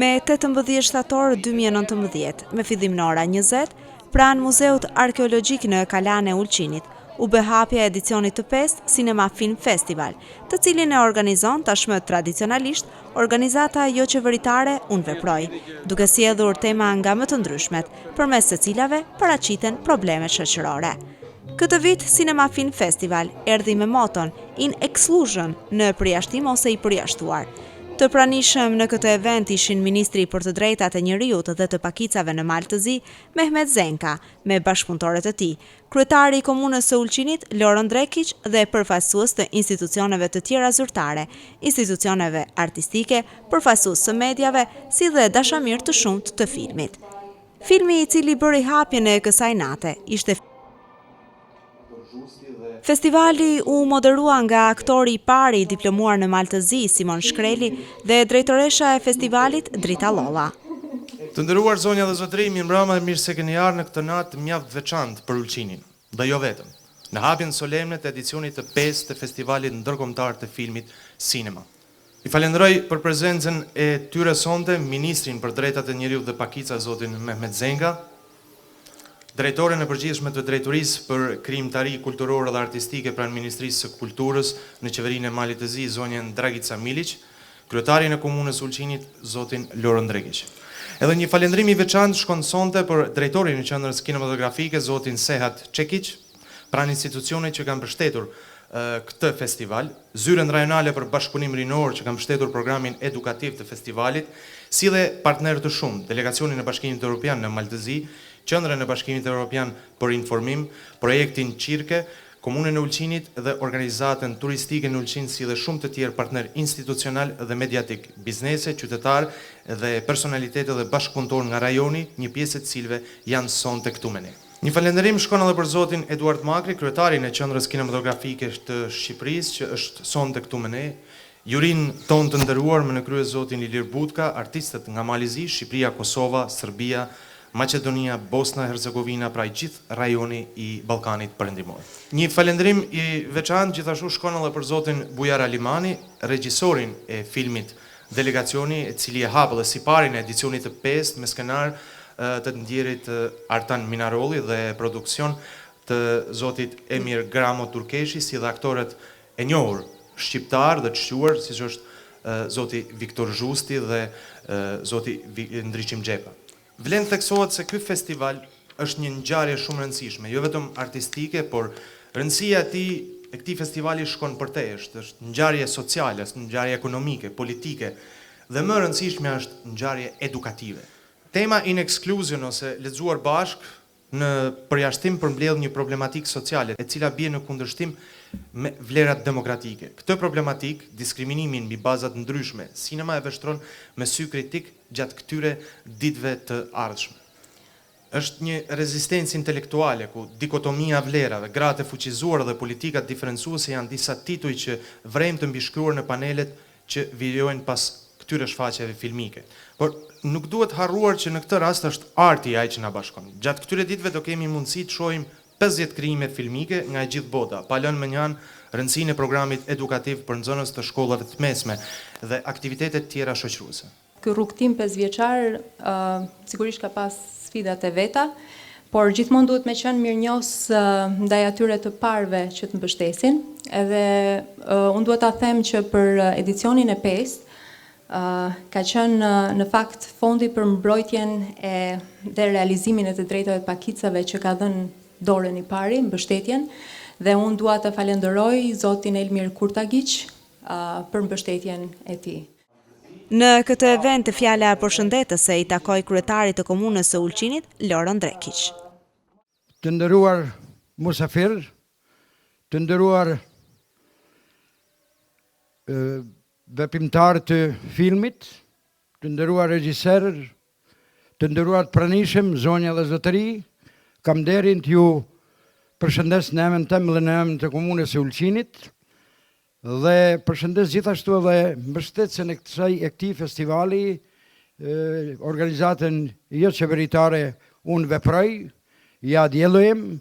Me 18 shtator 2019, me fillim në ora 20, pranë Muzeut Arkeologjik në Kalan e Ulqinit, u bë hapja e edicionit të 5 Cinema Film Festival, të cilin e organizon tashmë tradicionalisht organizata jo qeveritare Unë Veproj, duke sjellur tema nga më të ndryshmet, përmes së cilave paraqiten problemet shoqërore. Këtë vit, Cinema Film Festival erdhi me moton In Exclusion, në përjashtim ose i përjashtuar. Të pranishëm në këtë event ishin Ministri për të drejtat e njerëzit dhe të pakicave në Maltëzi, Mehmet Zenka, me bashkëpunëtorët e tij, kryetari i komunës së Ulqinit, Loron Drekić, dhe përfaqësues të institucioneve të tjera zyrtare, institucioneve artistike, përfaqësues të mediave, si dhe dashamirë të shumtë të filmit. Filmi I cili bëri hapjen e kësaj nate ishte Festivali u moderua nga aktori I pari I diplomuar në Maltëzi, Simon Shkreli, dhe drejtoresha e festivalit, Drita Lolla. Të nderuar zonja dhe zotëri, mirëmbrëma dhe mirë se keni ardhur në këtë natë mjaft veçantë për Ulqinin, dhe jo vetëm, në hapjen solemne të edicionit të 5 të festivalit ndërkombëtar të filmit Cinema. I falenderoj për prezencën e tyre sonte Ministrin për Drejtat e Njerëzit dhe Pakica, zotin Mehmet Zenka, drejtoren e përgjithshme të drejtorisë për krijimtari kulturore dhe artistike pranë Ministrisë së Kulturës në qeverinë e Malit të Zi, zonjën Dragica Milić, kryetarin e komunës Ulqinit, zotin Loron Drekić. Edhe një falëndrim I veçantë shkon sonte për drejtorin e qendrës kinematografike, zotin Sehat Çekić, pranë institucionit që kanë mbështetur këtë festival, zyrën rajonale për bashkëpunim rinor që kanë mbështetur programin edukativ të festivalit, si dhe partnerë të shumë, delegacionin e Bashkimit Evropian në Maltëzi, Qendrën e Bashkimit Evropian për informim, projektin Qirke, komunën e Ulqinit dhe organizatën turistike në Ulqin, si dhe shumë të tjerë partner institucional dhe mediatik, biznese, qytetar dhe personalitete dhe bashkëpunëtor nga rajoni, një pjesë të cilëve janë sonte këtu me ne. Një falënderim shkon edhe për zotin Eduard Makri, kryetarin e Qendrës Kinematografike të Shqipërisë, që është sonte këtu me ne, jurin tonë të nderuar me në krye zotin Ilir Butka, artistët nga Mali I Zi, Shqipëria, Kosova, Serbia, Macedonia, Bosna, Hercegovina, pra I gjithë rajoni I Ballkanit Perëndimor. Një falënderim I veçantë gjithashtu shkon edhe për zotin Bujar Alimani, regjisorin e filmit Delegacioni, e cili e hap edhe siparin e edicionit të 5 me skenar të ndjerit Artan Minarolli dhe produksion të zotit Emir Gramo Turkeshi, si dhe aktorët e njohur shqiptar dhe të shquar, si që është zoti Viktor Zhusti dhe zoti Ndriçim Xhepa. Vlen theksohet se ky festival është një ngjarje shumë rëndësishme, jo vetëm artistike, por rëndësia e këtij festivali shkon përtej, është ngjarje sociale, është ngjarje ekonomike, politike, dhe më rëndësishme është ngjarje edukative. Tema In Exclusion ose lexuar bashk në përjashtim përmbledh një problematikë sociale, e cila bie në kundërshtim me vlerat demokratike. Këtë problematik, diskriminimin mbi baza të ndryshme, sinema e vështron me sy kritik gjatë këtyre ditëve të ardhshme. Është një rezistencë intelektuale ku dikotomia vlerave, gratë e fuqizuara dhe politikat diferencuese janë disa tituj që vrejmë të mbishkruar në panelet që vijojnë pas këtyre shfaqjeve filmike. Por nuk duhet harruar që në këtë rast është arti ai që na bashkon. Gjatë këtyre ditëve do kemi mundësi të shohim 50 krijime filmike nga gjithë bota, pa lënë me njanë rëndësinë e programit edukativ për nxënës të shkollave të mesme dhe aktivitetet tjera shoqëruese. Ky rrugtim 5 vjeçar sigurisht ka pas sfidat e veta, por gjithmonë duhet me qenë mirënjohës ndaj atyre të parëve që të mbështesin, edhe unë duhet ta them që për edicionin e 5 ka qenë në fakt fondi për mbrojtjen dhe realizimin e të drejtave të pakicave që ka dhënë dorën I pari, mbështetjen, dhe unë dua të falenderoj zotin Elmir Kurtagić për mbështetjen e tij. Në këtë event fjala përshëndetëse I takoi kryetarit të komunës së Ulqinit, Loron Drekić. Të nderuar musafir, të nderuar veprimtar të filmit, të nderuar regjiser, të nderuar të pranishëm, zonja dhe zotëri, kam derin të ju përshëndes në emën tëm dhe në emën të komunës së Ulqinit, dhe përshëndes gjithashtu edhe mbështetësen e këtij festivali, organizatën jo qeveritare Unë Veproj, ja diellojmë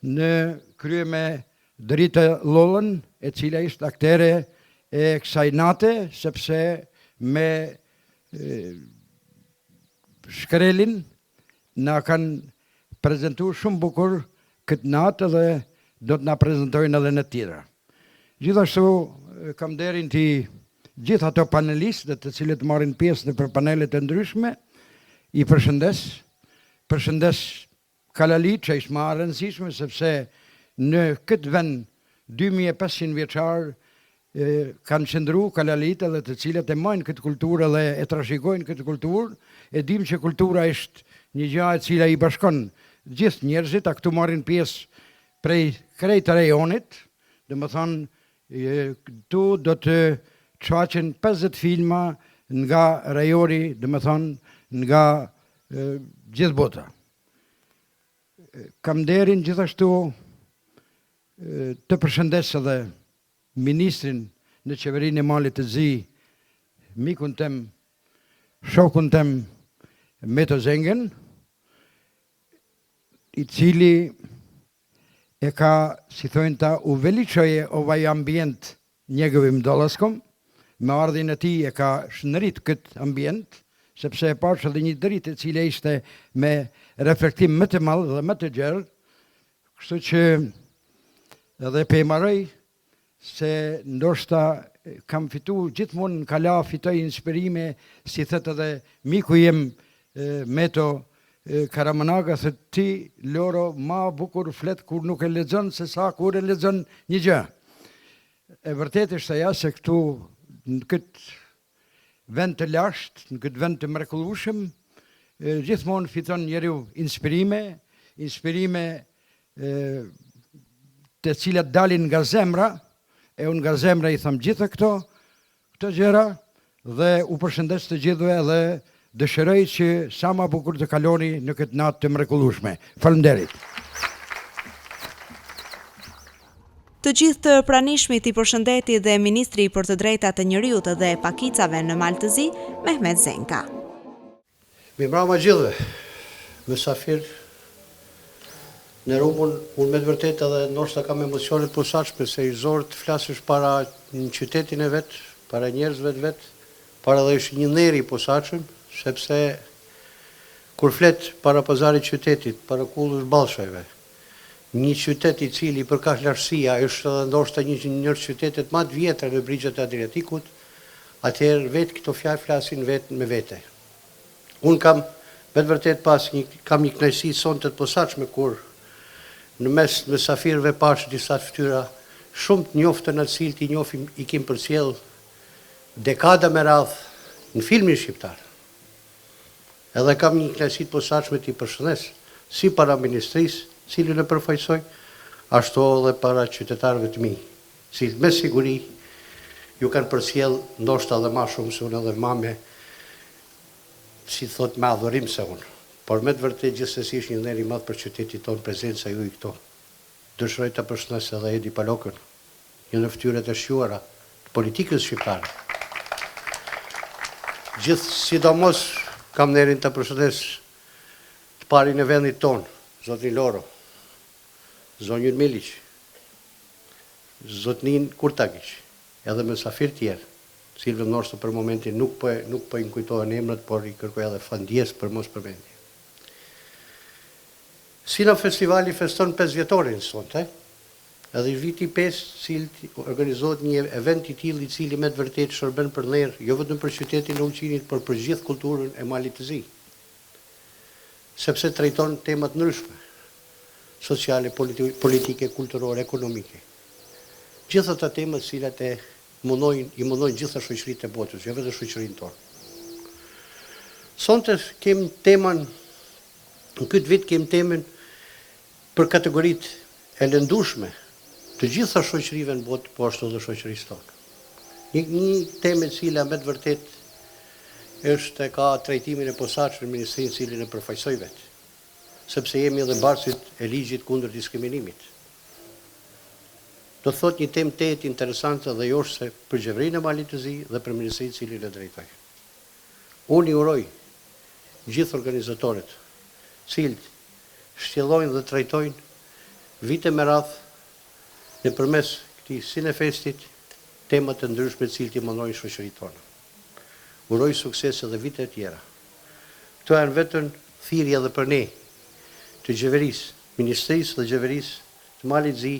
në krye me Drita Lollën, e cila ishte aktere e kësaj nate, sepse me Shkrelin na kanë prezentuar shumë bukur këtë natë dhe do të na prezentojnë edhe në tjera. Gjithashtu kam derin të gjithë ato panelistët të cilët marrin pjesë në për panelet e ndryshme, i përshëndes Kalalit që ishtë më rëndësishme sepse në këtë vend 2500 vjeçar kanë qëndru Kalalit edhe të cilët e majnë këtë kulturë dhe e trashëgojnë këtë kulturë, e dim që kultura është një gjë e cila i bashkon gjithë njerëzit, a këtu marrin pjesë prej krejt rajonit, dhe më thonë, këtu do të shfaqen 50 filma nga rajoni, dhe më thonë, nga gjithë bota. Kam derin gjithashtu të përshëndes edhe ministrin në qeverinë e Malit të Zi, mikun tem, shokun tem Meto Zengen, i cili e ka, si thojnë ta, uveličoje ovaj ambijent njegovim dolaskom, me ardhin e ti e ka shënërit këtë ambijent, sepse e pash edhe një dritë e cile ishte me reflektim më të madh dhe më të gjerë, kështu që edhe pemaroj se ndoshta kam fitu gjithmonë në kala, fitoj inspirime, si thëtë edhe miku jem Meto Karamanaga, thë ti Loro ma bukur flet kur nuk e lexon se sa kur e lexon një gjë. E vërtet është ajo se këtu në këtë vend të lashtë, në këtë vend të mrekullueshëm, gjithmonë fiton njeriu inspirime të cilat dalin nga zemra, e unë nga zemra i tham gjitha këto gjëra, dhe u përshëndes të gjithëve dhe dëshiroj që sa ma bukur të kaloni në këtë natë të mrekullueshme. Faleminderit. Të gjithë të pranishmit i përshëndeti dhe Ministri për të drejtat të njeriut dhe pakicave në Malë të Zi, Mehmet Zenka. Mirëmbrëma gjithëve, mysafir në rrugën, unë me të vërtet edhe ndoshta kam emocionet të posaçme se i zor të flasësh para në qytetin e vet, para njerëzve të vet, para dhe është një neri i posaçëm, sepse kur flet para pazarit qytetit, para kullës Ballshajve, një qytet i cili për kaq lartësia është edhe ndoshta një ndër qytetet më të vjetra në brigjet e Adriatikut, atëherë vetë këto fjalë flasin vetë me vete. Unë kam vetë vërtet kam një kënaqësi sonte të posaçme kur në mes të mysafirëve pash disa fytyra shumë të njoftën atë cilët i njohim i kim përcjell dekada me radhë në filmin shqiptar. Edhe kam një kënaqësi të posaçme të i përshëndes si para ministrisë, cilën e përfaqësoj, ashtu edhe para qytetarëve të mi, cilët me siguri ju kanë përcjell ndoshta edhe më shumë se unë edhe më me, si thot, me adhurim se unë. Por me të vërtet gjithsesi është një nder i madh për qytetin tonë prezenca juaj këto. Dëshiroj ta përshëndes edhe Edi Palokën, një në fytyrat e shquara të politikës shqiptare. Sidomos kam nderin ta përshëndes të parin e vendit tonë, zotrin Loro, zonjën Miliq, zotnin Kurtagić, edhe mysafir tjerë, cilëve ndoshta për momentin nuk po i kujtohen emrat, por i kërkoj edhe falëndjes për mos përmendje. Sina Festivali feston 5 vjetorin sonte, edhe viti 5 cilët organizohet një event i tillë i cili me të vërtetë shërben për ner, jo vetëm për qytetin e Ulqinit, por për gjithë kulturën e Malit të Zi. Sepse trajton temat ndryshme, sociale, politike, kulturore, ekonomike. Gjithë ato temat cilat i mundojnë gjitha shoqëritë e botës, jo vetëm shoqërinë tonë. Sonte kem temën, në këtë vit kem temën për kategoritë e lëndueshme të gjitha shoqërive në botë, po ashtu edhe shoqërisë tonë. Një temë e cila me të vërtetë është ka trajtimin e posaçëm në ministrinë cilin e përfaqësoj vetë, sepse jemi edhe barsit e ligjit kundër diskriminimit. Do thot një temë të interesante dhe jo se për qeverinë e Malit të Zi dhe për ministrinë cilin e drejtoj. Unë i uroj gjithë organizatorët, cilët shtjellojnë dhe trajtojnë vite me radhë nëpërmes këtij Cinefestit temat të ndryshme të cilët i mundojnë shoqërinë tonë. Uroj sukses edhe vite të tjera. këto janë vetën thirrje edhe për ne, të gjeverisë, ministrisë dhe gjeverisë të Malit Zi,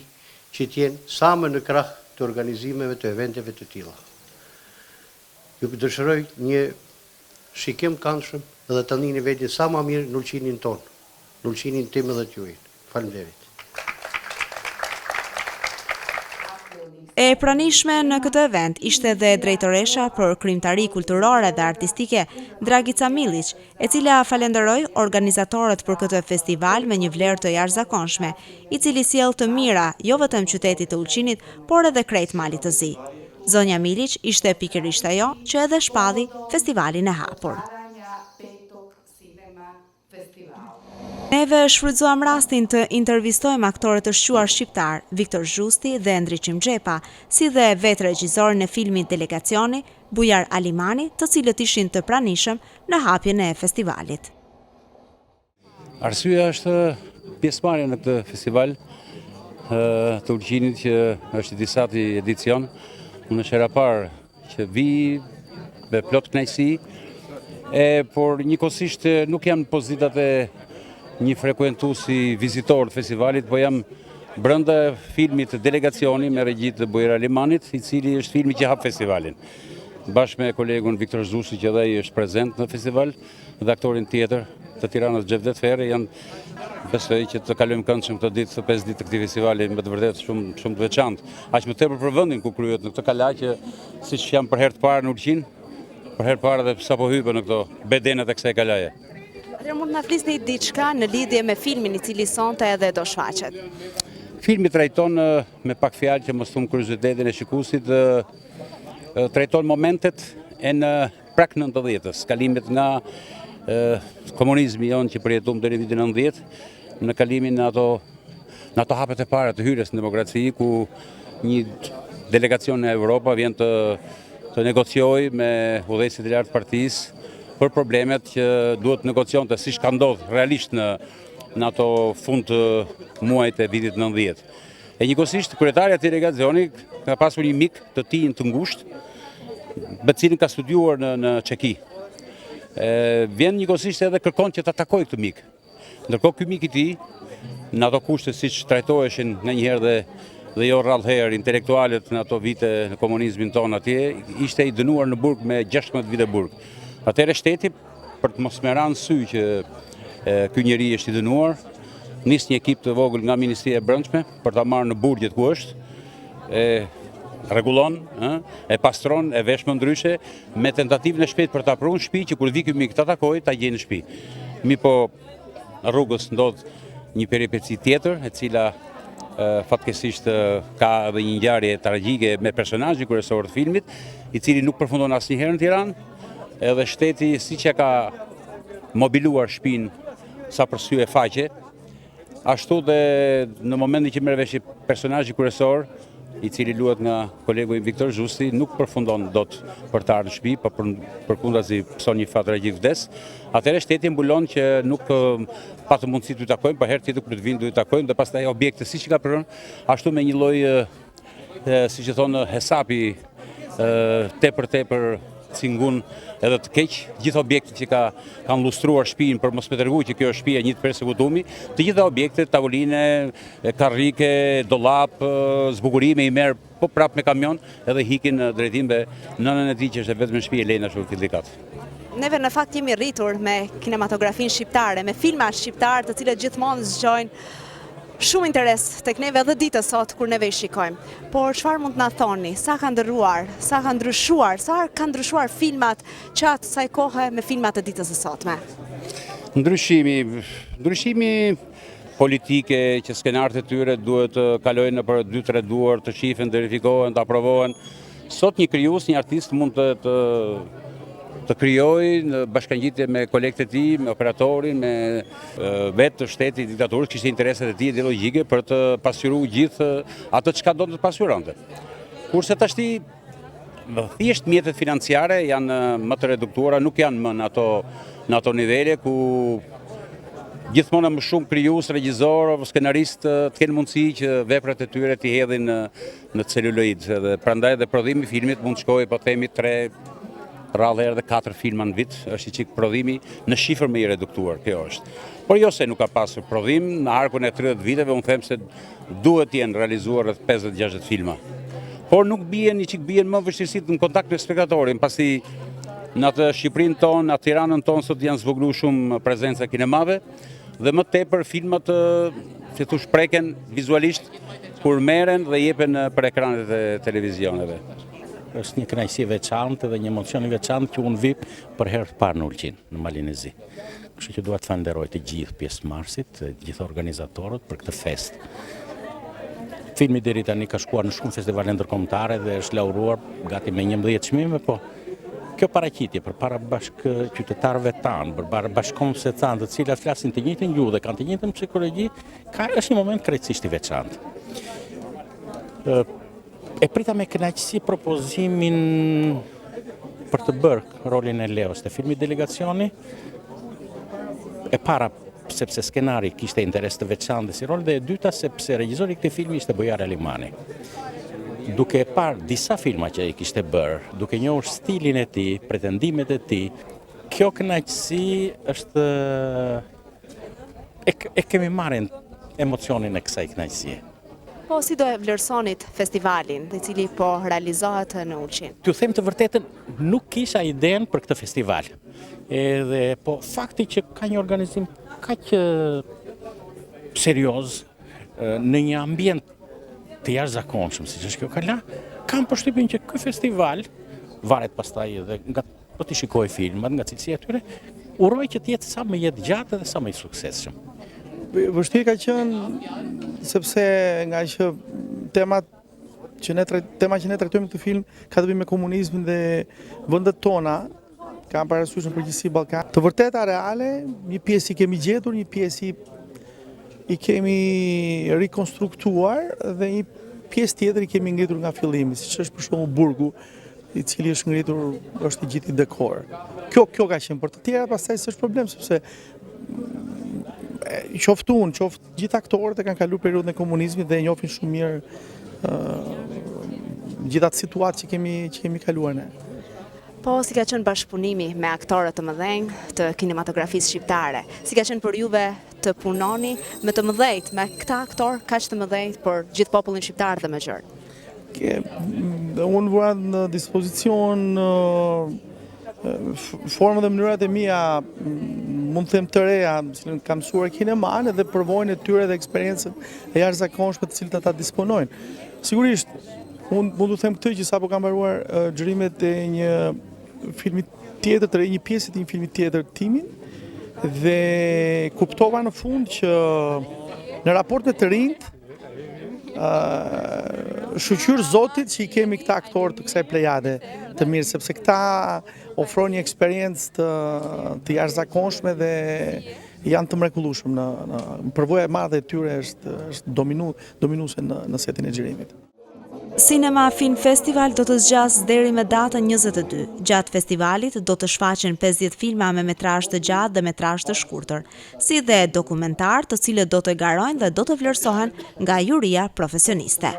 që t'jenë sa më në krah të organizimeve të eventeve të tilla. Ju dëshiroj një shikim këndshëm dhe të ndini vetin sa më mirë në Ulqinin tonë, në Ulqinin tim edhe t'juaj. Faleminderit. E pranishme në këtë event ishte dhe drejtoresha për krijimtari kulturore dhe artistike Dragica Milić, e cila falenderoi organizatorët për këtë festival me një vlerë të jashtëzakonshme, i cili sjell të mira jo vetëm qytetit të Ulqinit, por edhe krejt Malit të Zi. Zonja Milić ishte pikërisht ajo që edhe shpalli festivalin e hapur. Neve shfrytzuam rastin të intervistojmë aktorët të shquar shqiptar, Viktor Zhusti dhe Endriçim Xhepa, si dhe vetë regjisorin e filmit Delegacioni, Bujar Alimani, të cilët ishin të pranishëm në hapjen e festivalit. Arsyeja është pjesëmarrja në këtë festival të Ulqinit, që është i disati edicion. Unë është hera parë që vi me plot kënaqësi, por njëkohësisht nuk jam në pozitat e një frekuentuesi vizitor të festivalit, po jam brenda filmit Delegacioni me regjit të Bujar Alimanit, i cili është filmi që hap festivalin. Bashkë me kolegun Viktor Zhusi, që edhe është prezent në festival, dhe aktorin tjetër të Tiranës Xhevdet Ferri, besoj që të kalojmë këndshëm këtë ditë, të 5 ditë të këtij festivali me të vërtetë shumë të veçantë. Aq më tepër për vendin ku kryhet në këtë kala, që siç jam për herë të parë në Ulqin, për herë të parë edhe sapo hypa në këto bedenet e kësaj kalaje. Atëherë mund të na flisni diçka në lidhje me filmin i cili sonte edhe do shfaqet. Filmi trajton me pak fjalë që mos thum kuriozitetin e shikuesit, trajton momentet e në prak 90-s, kalimet nga komunizmi jonë që përjetuam deri në vitin 90, në kalimin në ato hapet e para të hyrjes në demokraci, ku një delegacion në Evropa vjen të negociojë me udhëheqësit e lartë të partisë për problemet që duhet negocion të siç ka ndodhur realisht në ato fund të muajt e vitit 90. E njëkohësisht kryetari i atij delegacioni ka pasur një mik të tij të ngushtë, me cilin ka studiuar në Çeki. Vjen njëkohësisht edhe kërkon që ta takojë këtë mik. Ndërkohë ky mik i tij, në ato kushte siç trajtoheshin ndonjëherë dhe jo rrallëherë intelektualet në ato vite në komunizmin ton atje, ishte i dënuar në burg me 16 vite burg. Atëherë shteti, për të mos me ranë sy që ky njeri është i dënuar, nis një ekip të vogël nga Ministria e Brendshme për ta marrë në burgjet ku është, rregullon, e pastron, e vesh më ndryshe, me tentativën e shpejtë për ta prunë shtëpi, që kur vi ky mik ta takojë, ta gjejë në shtëpi. Po rrugës ndodh një peripeci tjetër, e cila fatkesisht ka edhe një ngjarje tragjike me personazhin kryesor të filmit, i cili nuk përfundon asnjëherë në Tiranë. Edhe shteti, siç e ka mobiluar shtëpinë sa për sy e faqe, ashtu dhe në momentin që merr vesh personazhi kryesor, i cili luhet nga kolegu im Viktor Zhusti, nuk përfundon dot për të ardhur në shtëpi, por përkundazi pson një fat tragjik vdes. Atëherë shteti mbulon që nuk patë mundësi të takojnë, për herë tjetër kur të vinë do të takojnë, dhe pastaj objekte siç i ka pranuar, ashtu me një lloj siç e thonë hesapi tepër cingun edhe të keq, gjithë objektet që kanë lustruar shtëpinë për mos me treguar që kjo është shtëpia një të persekutumi, të gjitha objektet, tavoline, karrike, dollap, zbukurime i merr po prap me kamion edhe hikin në drejtim dhe nënën e tij që është vetëm shtëpi Elena Shufillikat. Neve në fakt jemi rritur me kinematografinë shqiptare, me filma shqiptar të cilët gjithmonë zgjojnë shumë interes tek neve edhe ditës sot kur neve i shikojmë. Por çfarë mund të na thoni? Sa ka ndryshuar? Sa kanë ndryshuar filmat gjatë kësaj kohe me filmat e ditës së sotme? Ndryshimi politike që skenarët e tyre duhet të kalojnë për 2-3 duar, të shifen, të verifikohen, të aprovohen. Sot një krijues, një artist mund të krijojë në bashkangjitje me kolegët e tij, me operatorin, me vetë të shtetit diktaturës, kishte interesat e tij ideologjike për të pasqyruar gjithë ato çka do të pasqyronte. Kurse tashti thjesht mjetet financiare janë më të reduktuara, nuk janë më në ato nivele ku gjithmonë më shumë krijues, regjisor apo skenarist të kenë mundësi që veprat e tyre t'i hedhin në celuloid, dhe prandaj edhe prodhimi i filmit mund të shkojë po themi rrallë herë dhe 4 filma në vit, është i çik prodhimi në shifër më i reduktuar, kjo është. Por jo se nuk ka pasur prodhim, në arkun e 30 viteve unë them se duhet të jenë realizuar rreth 50-60 filma. Por nuk bien, i çik bien më vështirësitë në kontakt me spektatorin, pasi në atë Shqipërinë tonë, në Tiranën tonë sot janë zvogluar shumë prezenca kinemave dhe më tepër filmat si thu shpreken vizualisht kur merren dhe jepen për ekranet e televizioneve. Është një kënaqësi e veçantë dhe një emocion i veçantë që unë vi për herë të parë në Ulqin, në Malinezi. Kështu që dua të falenderoj të gjithë pjesëmarrësit, të gjithë organizatorët për këtë fest. Filmi deri tani ka shkuar në shumë festivale ndërkombëtare dhe është lauruar gati me 11 çmime, po kjo paraqitje përpara bashkëqytetarëve tanë, përpara bashkëkombësve tanë, të cilat flasin të njëjtën gjuhë dhe kanë të njëjtën psikologji, është një moment krejtësisht i veçantë. E prita me kënaqësi propozimin për të bërë rolin e Leos të filmit Delegacioni, e para sepse skenari kishte interes të veçantë si rol, dhe e dyta sepse regjizori i këtij filmi ishte Bujar Alimani. Duke e parë disa filma që ai kishte bërë, duke njohur stilin e tij, pretendimet e tij, kjo kënaqësi është e kemi marrën emocionin e kësaj kënaqësie. Po si do e vlerësonit festivalin, i cili po realizohet në Ulqin? T'ju them të vërtetën, nuk kisha iden për këtë festival. Edhe po fakti që ka një organizim kaq serioz në një ambient të jashtëzakonshëm, siç është kjo kala, kam përshtypjen që ky festival varet pastaj edhe nga po ti shikoj filmat, nga cilësia e tyre, uroj që të jetë sa më jetë gjatë dhe sa më i suksesshëm. Vështirë ka qenë sepse nga që tema që ne trajtojmë këtë film ka të bëjë me komunizmin dhe vendet tona kanë parasysh në përgjithësi Ballkan. Të vërteta reale, një pjesë i kemi gjetur, një pjesë i kemi rikonstruktuar dhe një pjesë tjetër i kemi ngritur nga fillimi, siç është për shembull burgu, i cili është ngritur, është i gjithë i dekor. Kjo ka qenë, për të tjerat pastaj s'është problem sepse qoftë unë, qoftë gjithë aktorët e kanë kaluar periudhën e komunizmit dhe e njohin shumë mirë gjithë atë situatë që kemi kaluar ne. Po, si ka qenë bashkëpunimi me aktorët të mëdhenj të kinematografisë shqiptare? Si ka qenë për juve të punoni me të mëdhejt, me këta aktor kaq të mëdhenj për gjithë popullin shqiptar dhe më gjërë? Unë vura në dispozicion formë dhe mënyrat e mia, mund të them të reja, kam mësuar kineman dhe përvojën e tyre dhe eksperiencën e jashtëzakonshme të cilët ata disponojnë. Sigurisht, unë mund të them këtë që sapo kam mbaruar xhirimet e një filmi tjetër të re, një pjesë të një filmi tjetër timin, dhe kuptova në fund që në raport me të rinjt, shqyr Zotit që i kemi këta aktorë të kësaj plejade të mirë, sepse këta ofrojnë një eksperiencë të jashtëzakonshme dhe janë të mrekullueshëm. Përvoja e madhe e tyre është dominuese në setin e xhirimit. Cinema Film Festival do të zgjasë deri me datën 22. Gjatë festivalit do të shfaqen 50 filma me metrazh të gjatë dhe metrazh të shkurtër, si dhe dokumentar të cilët do të garojnë dhe do të vlerësohen nga juria profesioniste.